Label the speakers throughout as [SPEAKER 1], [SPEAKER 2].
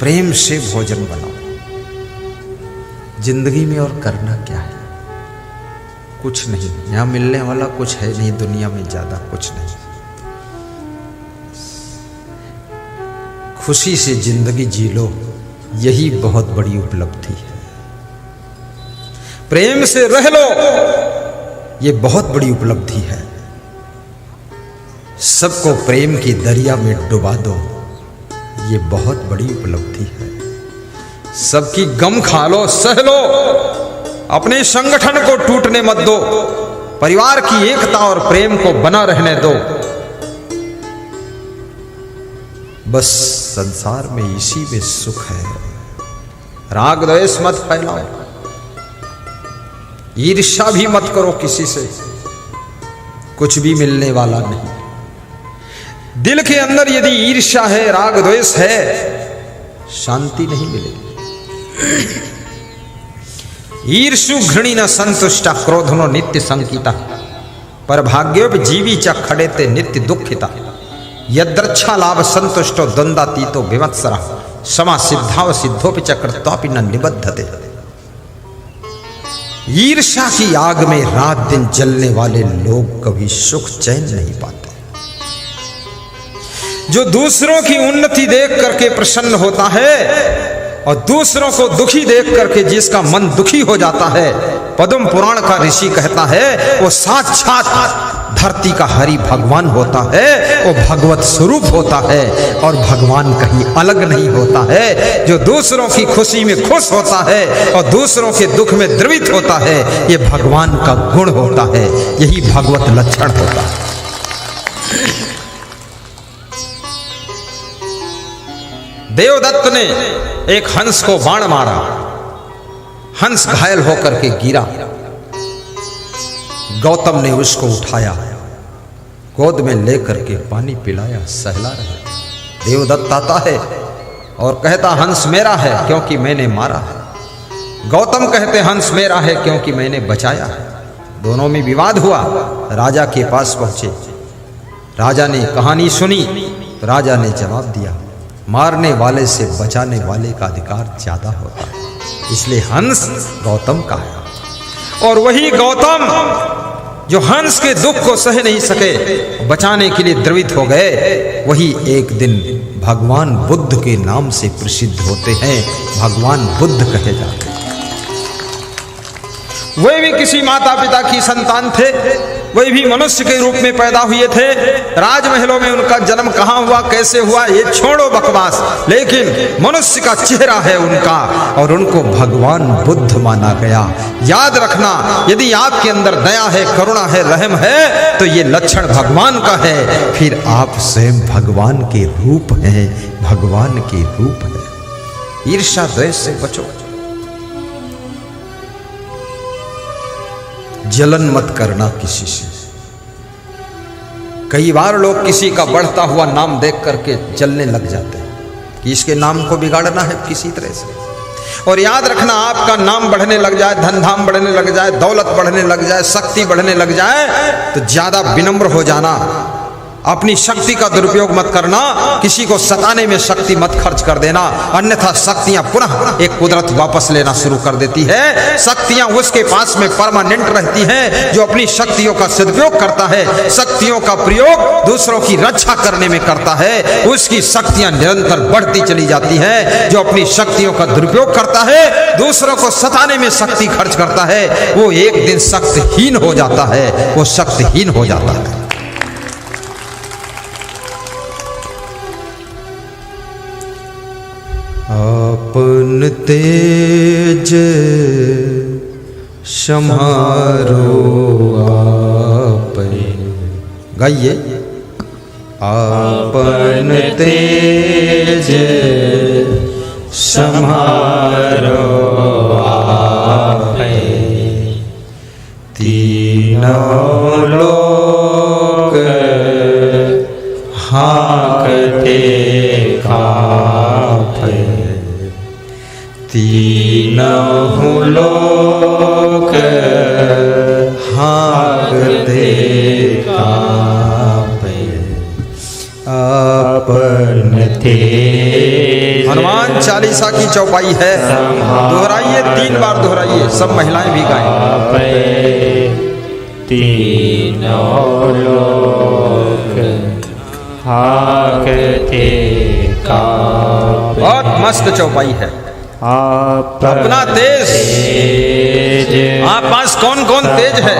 [SPEAKER 1] प्रेम से भोजन बनाओ। जिंदगी में और करना क्या है? कुछ नहीं, यहां मिलने वाला कुछ है नहीं, दुनिया में ज्यादा कुछ नहीं। खुशी से जिंदगी जी लो, यही बहुत बड़ी उपलब्धि है। प्रेम से रह लो, ये बहुत बड़ी उपलब्धि है। सबको प्रेम की दरिया में डुबा दो, ये बहुत बड़ी उपलब्धि है। सबकी गम खा लो, सह लो, अपने संगठन को टूटने मत दो, परिवार की एकता और प्रेम को बना रहने दो। बस संसार में इसी में सुख है। राग द्वेष मत फैलाओ, ईर्ष्या भी मत करो किसी से, कुछ भी मिलने वाला नहीं। दिल के अंदर यदि ईर्ष्या है, राग द्वेष है, शांति नहीं मिलेगी। ईर्षु घृणी न संतुष्टा, क्रोधनो नित्य संकिता, पर भाग्योप जीवी च खड़ेते नित्य दुखिता। यद्रच्छा लाभ संतुष्टो द्वंद्वातीतो विवत्सरा, समा सिद्धाव सिद्धोपि च कृत्वापि न निबद्धते। ईर्ष्या की आग में रात दिन जलने वाले लोग कभी सुख चैन नहीं पाते। जो दूसरों की उन्नति देख करके प्रसन्न होता है और दूसरों को दुखी देख करके जिसका मन दुखी हो जाता है, पद्म पुराण का ऋषि कहता है वो साक्षात धरती का हरि भगवान होता है, वो भगवत स्वरूप होता है और भगवान कहीं अलग नहीं होता है। जो दूसरों की खुशी में खुश होता है और दूसरों के दुख में द्रवित होता है, ये भगवान का गुण होता है, यही भगवत लक्षण होता है। देवदत्त ने एक हंस को बाण मारा, हंस घायल होकर के गिरा। गौतम ने उसको उठाया, गोद में लेकर के पानी पिलाया, सहला रहा। देवदत्त आता है और कहता हंस मेरा है क्योंकि मैंने मारा है। गौतम कहते हंस मेरा है क्योंकि मैंने बचाया है। दोनों में विवाद हुआ। राजा के पास पहुंचे, राजा ने कहानी सुनी तो राजा ने जवाब दिया, मारने वाले से बचाने वाले का अधिकार ज्यादा होता है, इसलिए हंस गौतम का है। और वही गौतम जो हंस के दुख को सह नहीं सके, बचाने के लिए द्रवित हो गए, वही एक दिन भगवान बुद्ध के नाम से प्रसिद्ध होते हैं, भगवान बुद्ध कहे जाते हैं। वे भी किसी माता पिता की संतान थे, वे भी मनुष्य के रूप में पैदा हुए थे। राजमहलों में उनका जन्म कहाँ हुआ, कैसे हुआ, ये छोड़ो बकवास, लेकिन मनुष्य का चेहरा है उनका और उनको भगवान बुद्ध माना गया। याद रखना, यदि आपके अंदर दया है, करुणा है, रहम है, तो ये लक्षण भगवान का है, फिर आप स्वयं भगवान के रूप हैं, भगवान के रूप है। ईर्ष्या द्वेष से बचो, जलन मत करना किसी से। कई बार लोग किसी का बढ़ता हुआ नाम देख करके जलने लग जाते हैं कि इसके नाम को बिगाड़ना है किसी तरह से। और याद रखना, आपका नाम बढ़ने लग जाए, धन धाम बढ़ने लग जाए, दौलत बढ़ने लग जाए, शक्ति बढ़ने लग जाए, तो ज्यादा विनम्र हो जाना, अपनी शक्ति का दुरुपयोग मत करना, किसी को सताने में शक्ति मत खर्च कर देना, अन्यथा शक्तियां पुनः एक कुदरत वापस लेना शुरू कर देती है। शक्तियां उसके पास में परमानेंट रहती हैं जो अपनी शक्तियों का सदुपयोग करता है, शक्तियों का प्रयोग दूसरों की रक्षा करने में करता है, उसकी शक्तियां निरंतर बढ़ती चली जाती हैं। जो अपनी शक्तियों का दुरुपयोग करता है, दूसरों को सताने में शक्ति खर्च करता है, वो एक दिन शक्तिहीन हो जाता है, वो शक्तिहीन हो जाता है। आपन तेज सम्हारो आपै, गाइए। आपन तेज सम्हारो आपै, तीनों लोक हाँकते काँपै, तीनों लोक हाँकते काँपै।
[SPEAKER 2] आपन तेज।
[SPEAKER 1] हनुमान चालीसा की चौपाई है, दोहराइए, 3 बार दोहराइए, सब महिलाएं भी गाएं।
[SPEAKER 2] तीनों लोक हाकते कांपे।
[SPEAKER 1] बहुत मस्त चौपाई है। अपना तेज, आप पास कौन कौन तेज है,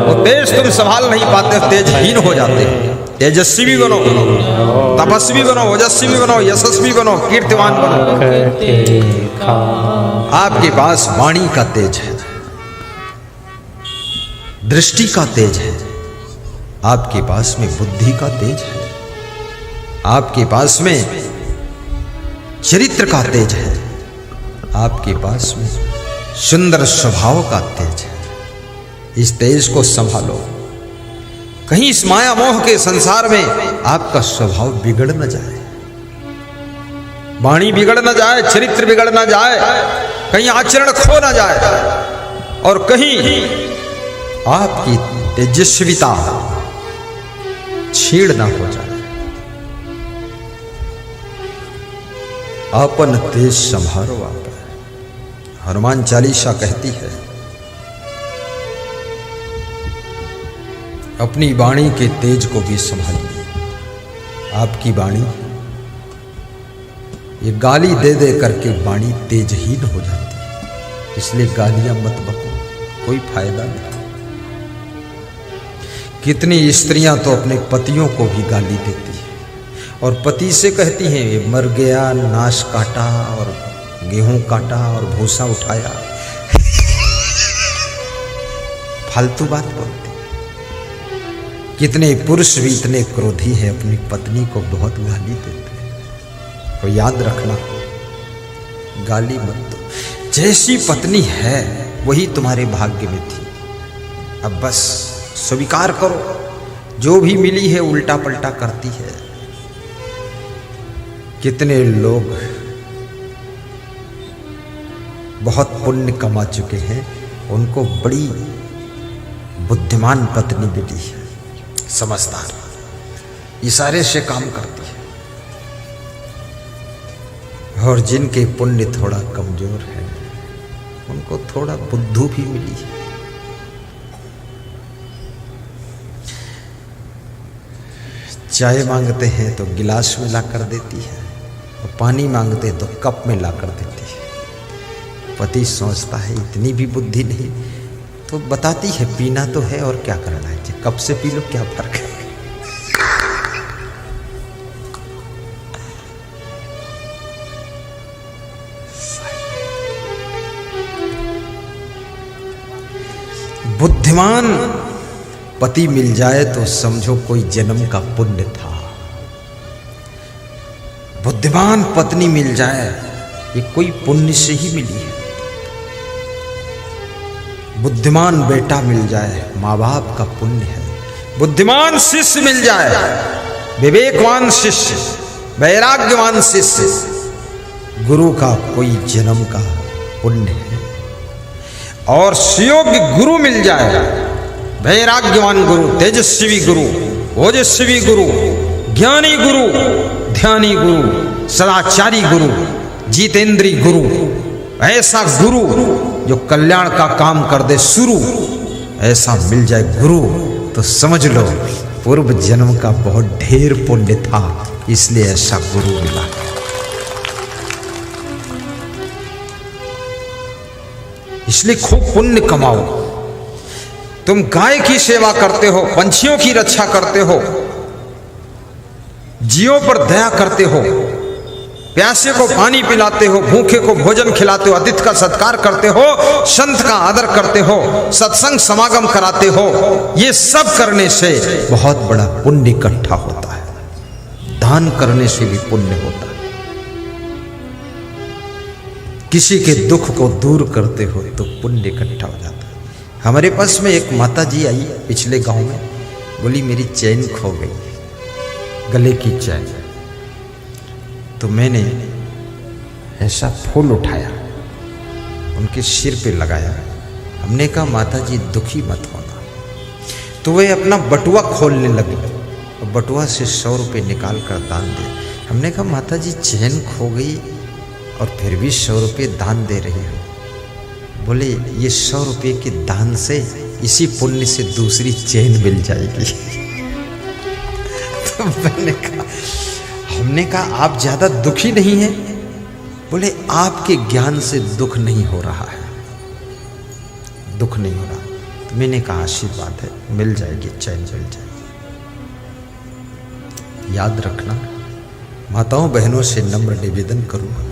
[SPEAKER 1] वो तेज तुम संभाल नहीं पाते, तेजहीन हो जाते हो। तेजस्वी बनो, तपस्वी बनो, ओजस्वी बनो, यशस्वी बनो, कीर्तिवान बनो। आपके पास वाणी का तेज है, दृष्टि का तेज है, आपके पास में बुद्धि का तेज है, आपके पास में चरित्र का तेज है, आपके पास में सुंदर स्वभाव का तेज है। इस तेज को संभालो, कहीं इस माया मोह के संसार में आपका स्वभाव बिगड़ न जाए, वाणी बिगड़ न जाए, चरित्र बिगड़ न जाए, कहीं आचरण खो न जाए, और कहीं आपकी तेजस्विता छीड़ ना हो जाए। अपन तेज संभालो आप। हनुमान चालीसा कहती है, अपनी वाणी के तेज को भी संभालिए। आपकी वाणी ये गाली दे दे करके वाणी तेजहीन हो जाती है, इसलिए गालियां मत बको, कोई फायदा नहीं। कितनी स्त्रियां तो अपने पतियों को भी गाली देती है और पति से कहती हैं, ये मर गया, नाश काटा और गेहूं काटा और भूसा उठाया। फालतू बात बोलती। कितने पुरुष भी इतने क्रोधी हैं, अपनी पत्नी को बहुत गाली देते हैं। तो याद रखना, गाली मत दो। जैसी पत्नी है वही तुम्हारे भाग्य में थी। अब बस स्वीकार करो, जो भी मिली है उल्टा पलटा करती है। कितने लोग बहुत पुण्य कमा चुके हैं, उनको बड़ी बुद्धिमान पत्नी मिली है, समझदार, इशारे से काम करती है। और जिनके पुण्य थोड़ा कमजोर है, उनको थोड़ा बुद्धू भी मिली है। चाय मांगते हैं तो गिलास में ला कर देती है, और पानी मांगते हैं तो कप में ला कर देती है। पति सोचता है इतनी भी बुद्धि नहीं, तो बताती है पीना तो है और क्या करना है, कप से पी लो, क्या फर्क है। बुद्धिमान पति मिल जाए तो समझो कोई जन्म का पुण्य था। बुद्धिमान पत्नी मिल जाए, ये कोई पुण्य से ही मिली है। बुद्धिमान बेटा मिल जाए, माँ बाप का पुण्य है। बुद्धिमान शिष्य मिल जाए, विवेकवान शिष्य, वैराग्यवान शिष्य, गुरु का कोई जन्म का पुण्य है। और सुयोग्य गुरु मिल जाए, वैराग्यवान गुरु, तेजस्वी गुरु, ओजस्वी गुरु, ज्ञानी गुरु, ध्यानी गुरु, सदाचारी गुरु, जितेंद्री गुरु, ऐसा गुरु जो कल्याण का काम कर दे शुरू, ऐसा मिल जाए गुरु तो समझ लो पूर्व जन्म का बहुत ढेर पुण्य था, इसलिए ऐसा गुरु मिला। इसलिए खूब पुण्य कमाओ। तुम गाय की सेवा करते हो, पंछियों की रक्षा करते हो, जीवों पर दया करते हो, प्यासे को पानी पिलाते हो, भूखे को भोजन खिलाते हो, अतिथि का सत्कार करते हो, संत का आदर करते हो, सत्संग समागम कराते हो, ये सब करने से बहुत बड़ा पुण्य इकट्ठा होता है। दान करने से भी पुण्य होता है। किसी के दुख को दूर करते हो तो पुण्य इकट्ठा हो जाता है। हमारे पास में एक माता जी आई पिछले गांव में, बोली मेरी चैन खो गई, गले की चैन। तो मैंने ऐसा फूल उठाया, उनके सिर पे लगाया। हमने कहा माता जी दुखी मत होना। तो वे अपना बटुआ खोलने लगी बटुआ से 100 रुपये निकाल कर दान दे। हमने कहा माता जी चैन खो गई और फिर भी 100 रुपये दान दे रही हो। बोले ये 100 रुपये के दान से इसी पुण्य से दूसरी चैन मिल जाएगी। तो हमने कहा आप ज्यादा दुखी नहीं हैं? बोले आपके ज्ञान से दुख नहीं हो रहा है, दुख नहीं हो रहा। तो मैंने कहा आशीर्वाद है, मिल जाएगी चैन, मिल जाएगी। याद रखना, माताओं बहनों से नम्र निवेदन करूंगा,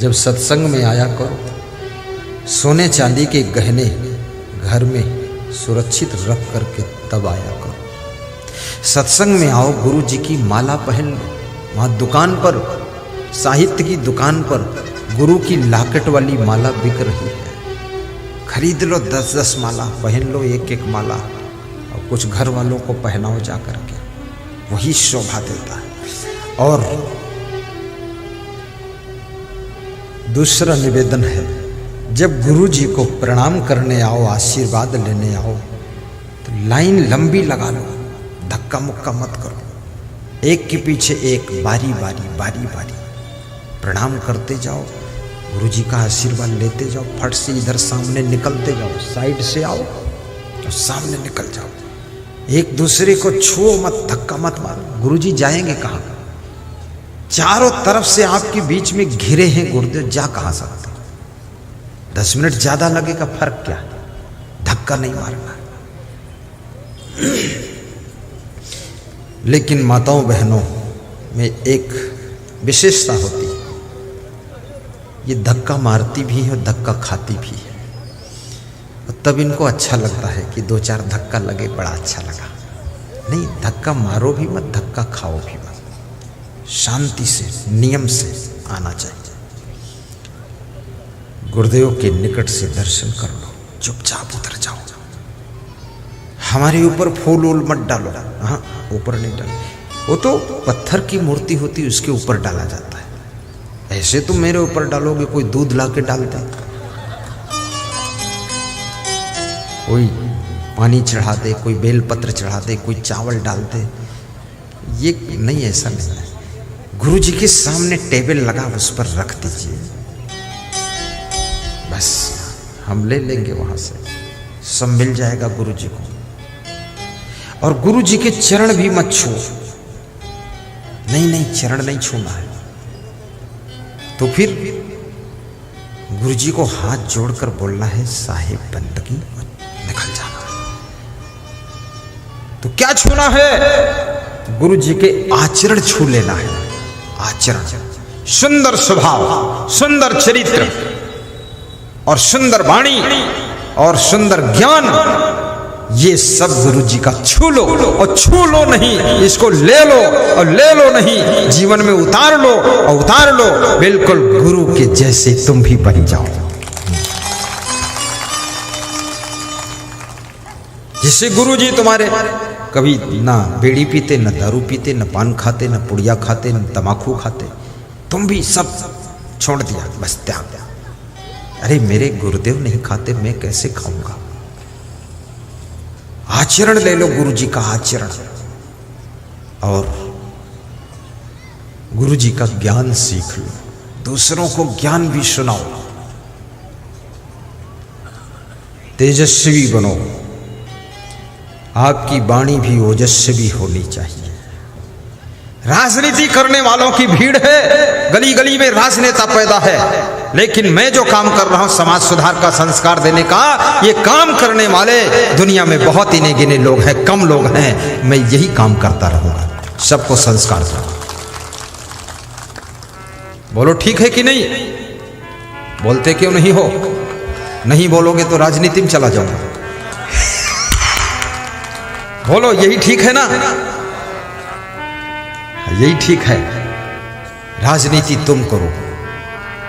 [SPEAKER 1] जब सत्संग में आया करो, सोने चांदी के गहने घर में सुरक्षित रख करके तब आया करो। सत्संग में आओ, गुरु जी की माला पहन लो। वहाँ दुकान पर, साहित्य की दुकान पर गुरु की लाकेट वाली माला बिक रही है, खरीद लो 10-10 माला, पहन लो 1-1 माला और कुछ घर वालों को पहनाओ जा करके, वही शोभा देता है। और दूसरा निवेदन है, जब गुरु जी को प्रणाम करने आओ, आशीर्वाद लेने आओ, तो लाइन लंबी लगा लो, धक्का मुक्का मत करो। एक के पीछे एक, बारी बारी प्रणाम करते जाओ, गुरु जी का आशीर्वाद लेते जाओ। फट से इधर सामने निकलते जाओ, साइड से आओ और सामने निकल जाओ। एक दूसरे को छुओ मत, धक्का मत मारो। गुरु जी जाएंगे कहाँ? चारों तरफ से आपके बीच में घिरे हैं गुरुदेव, जा कहाँ सकते? 10 मिनट ज्यादा लगेगा, फर्क क्या है? धक्का नहीं मारना। लेकिन माताओं बहनों में एक विशेषता होती है, ये धक्का मारती भी है और धक्का खाती भी है, और तब इनको अच्छा लगता है कि 2-4 धक्का लगे, बड़ा अच्छा लगा। नहीं, धक्का मारो भी मत, धक्का खाओ भी मत, शांति से, नियम से आना चाहिए। गुरुदेव के निकट से दर्शन कर लो, चुपचाप उतर जाओ। हमारे ऊपर फूल वूल मत डालो, हाँ ऊपर नहीं डालो, वो तो पत्थर की मूर्ति होती है, उसके ऊपर डाला जाता है। ऐसे तो मेरे ऊपर डालोगे, कोई दूध ला के डालता, कोई पानी चढ़ा दे, कोई बेलपत्र चढ़ा दे, कोई चावल डाल दे, ये नहीं, ऐसा नहीं है। गुरु जी के सामने टेबल लगा, उस पर रख दीजिए, बस हम ले लेंगे वहां से, सब मिल जाएगा गुरु जी को। और गुरु जी के चरण भी मत छू, नहीं, चरण नहीं छूना है। तो फिर गुरु जी को हाथ जोड़कर बोलना है, साहेब बंदगी, निकल जाना। तो क्या छूना है? गुरु जी के आचरण छू लेना है। आचरण, सुंदर स्वभाव, सुंदर चरित्र और सुंदर वाणी और सुंदर ज्ञान, ये सब गुरु जी का छू लो। और छू लो नहीं, इसको ले लो, और ले लो नहीं, जीवन में उतार लो, और उतार लो, बिल्कुल गुरु के जैसे तुम भी बन जाओ। जिससे गुरु जी तुम्हारे कभी ना बीड़ी पीते, न दारू पीते, न पान खाते, न पुड़िया खाते, न तमाकू खाते, तुम भी सब छोड़ दिया, बस त्याग दिया। अरे मेरे गुरुदेव नहीं खाते, मैं कैसे खाऊंगा? आचरण ले लो, गुरु जी का आचरण, और गुरु जी का ज्ञान सीख लो, दूसरों को ज्ञान भी सुनाओ, तेजस्वी बनो। आपकी वाणी भी ओजस्वी होनी चाहिए। राजनीति करने वालों की भीड़ है, गली गली में राजनेता पैदा है, लेकिन मैं जो काम कर रहा हूं समाज सुधार का, संस्कार देने का, ये काम करने वाले दुनिया में बहुत इने गिने लोग हैं, कम लोग हैं। मैं यही काम करता रहूंगा, सबको संस्कार दूंगा। बोलो ठीक है कि नहीं? बोलते क्यों नहीं हो? नहीं बोलोगे तो राजनीति में चला जाऊंगा। बोलो यही ठीक है ना? यही ठीक है। राजनीति तुम करो,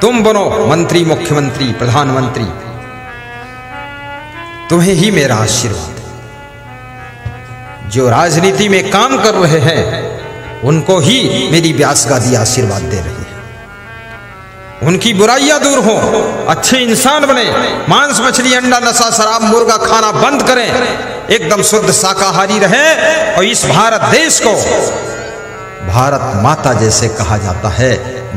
[SPEAKER 1] तुम बनो मंत्री, मुख्यमंत्री, प्रधानमंत्री, तुम्हें ही मेरा आशीर्वाद। जो राजनीति में काम कर रहे हैं उनको ही मेरी व्यास गादी आशीर्वाद दे रही है। उनकी बुराइयां दूर हो, अच्छे इंसान बने, मांस मछली अंडा नशा शराब मुर्गा खाना बंद करें, एकदम शुद्ध शाकाहारी रहे। और इस भारत देश को भारत माता जैसे कहा जाता है,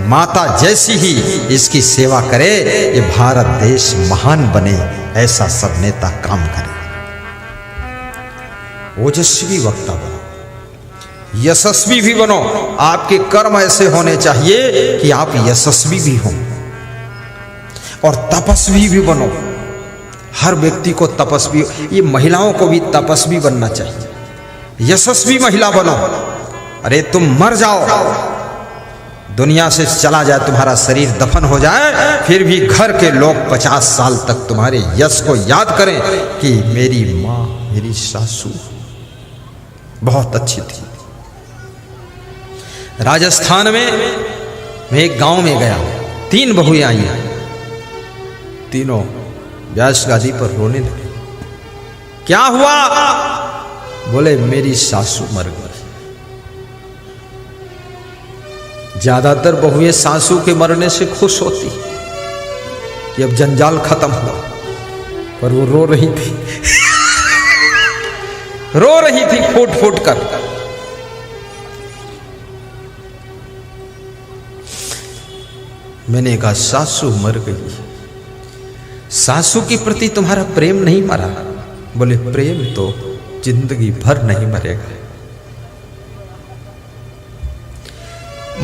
[SPEAKER 1] माता जैसी ही इसकी सेवा करे, ये भारत देश महान बने, ऐसा सब नेता काम करें। ओजस्वी वक्ता बनो, यशस्वी भी बनो। आपके कर्म ऐसे होने चाहिए कि आप यशस्वी भी हों, और तपस्वी भी बनो। हर व्यक्ति को तपस्वी, ये महिलाओं को भी तपस्वी बनना चाहिए, यशस्वी महिला बनो। अरे तुम मर जाओ, दुनिया से चला जाए, तुम्हारा शरीर दफन हो जाए, फिर भी घर के लोग 50 साल तक तुम्हारे यश को याद करें कि मेरी माँ, मेरी सासू बहुत अच्छी थी। राजस्थान में मैं एक गांव में गया, 3 बहुएं आई, तीनों व्यास गादी पर रोने लगे। क्या हुआ? बोले मेरी सासू मर गई। ज्यादातर बहुएं सासू के मरने से खुश होती कि अब जंजाल खत्म हुआ, पर वो रो रही थी रो रही थी फूट फूट कर। मैंने कहा सासू मर गई, सासू के प्रति तुम्हारा प्रेम नहीं मरा? बोले प्रेम तो जिंदगी भर नहीं मरेगा।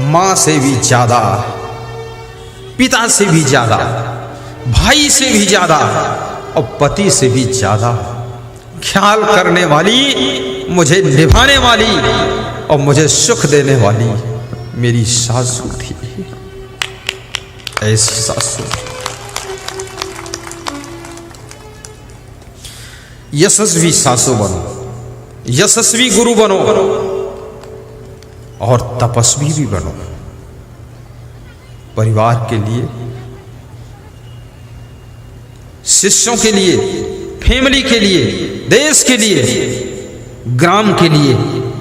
[SPEAKER 1] मां से भी ज्यादा, पिता से भी ज्यादा, भाई से भी ज्यादा और पति से भी ज्यादा ख्याल करने वाली, मुझे निभाने वाली और मुझे सुख देने वाली मेरी सासू थी। ऐसी सासू। यशस्वी सासू बनो, यशस्वी गुरु बनो और तपस्वी भी बनो। परिवार के लिए, शिष्यों के लिए, फैमिली के लिए, देश के लिए, ग्राम के लिए,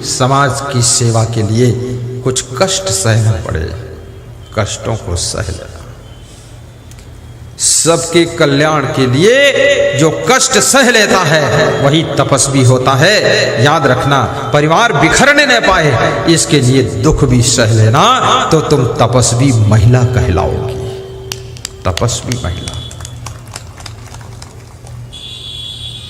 [SPEAKER 1] समाज की सेवा के लिए कुछ कष्ट सहना पड़े, कष्टों को सह लेना। सबके कल्याण के लिए जो कष्ट सह लेता है वही तपस्वी होता है। याद रखना, परिवार बिखरने न पाए इसके लिए दुख भी सह लेना, तो तुम तपस्वी महिला कहलाओगी। तपस्वी महिला।